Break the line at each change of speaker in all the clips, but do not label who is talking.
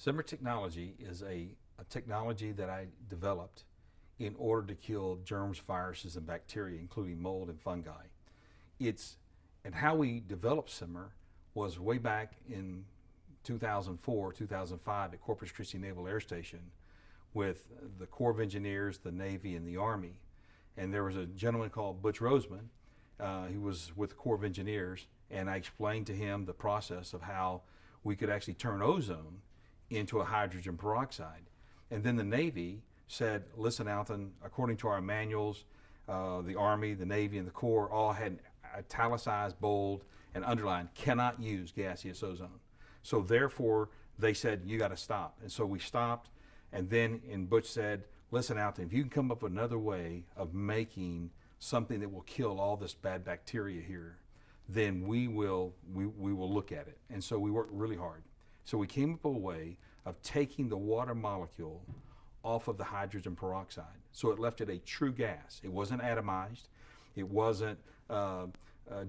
Cimr technology is a technology that I developed in order to kill germs, viruses, and bacteria, including mold and fungi. And how we developed Cimr was way back in 2004, 2005 at Corpus Christi Naval Air Station with the Corps of Engineers, the Navy, and the Army. And there was a gentleman called Butch Roseman. He was with the Corps of Engineers, and I explained to him the process of how we could actually turn ozone into a hydrogen peroxide. And then the Navy said, listen, Alton, according to our manuals, the Army, the Navy, and the Corps all had italicized, bold, and underlined, cannot use gaseous ozone. So therefore, they said, you got to stop. And so we stopped, and then Butch said, listen, Alton, if you can come up with another way of making something that will kill all this bad bacteria here, then we will look at it. And so we worked really hard. So we came up with a way of taking the water molecule off of the hydrogen peroxide. So it left it a true gas. It wasn't atomized. It wasn't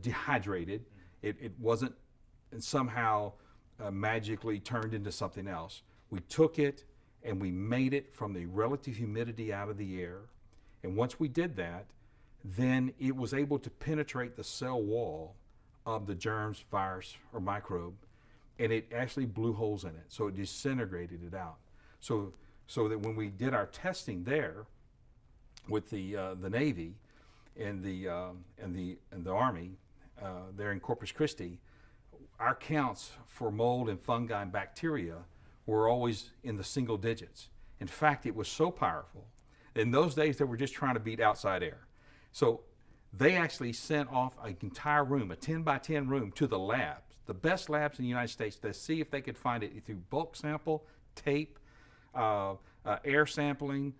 dehydrated. It wasn't somehow magically turned into something else. We took it and we made it from the relative humidity out of the air. And once we did that, then it was able to penetrate the cell wall of the germs, virus, or microbe, and it actually blew holes in it. So it disintegrated it out. So that when we did our testing there with the Navy and the Army there in Corpus Christi, our counts for mold and fungi and bacteria were always in the single digits. In fact, it was so powerful. In those days, they were just trying to beat outside air. So they actually sent off an entire room, a 10 by 10 room, to the labs, the best labs in the United States, to see if they could find it through bulk sample, tape, air sampling,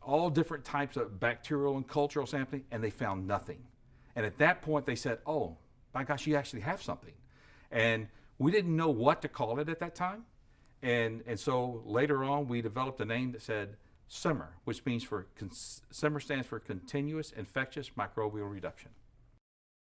all different types of bacterial and cultural sampling, and they found nothing. And at that point, they said, oh, my gosh, you actually have something. And we didn't know what to call it at that time. And so later on, we developed a name that said Cimr, which means Cimr stands for Continuous Infectious Microbial Reduction.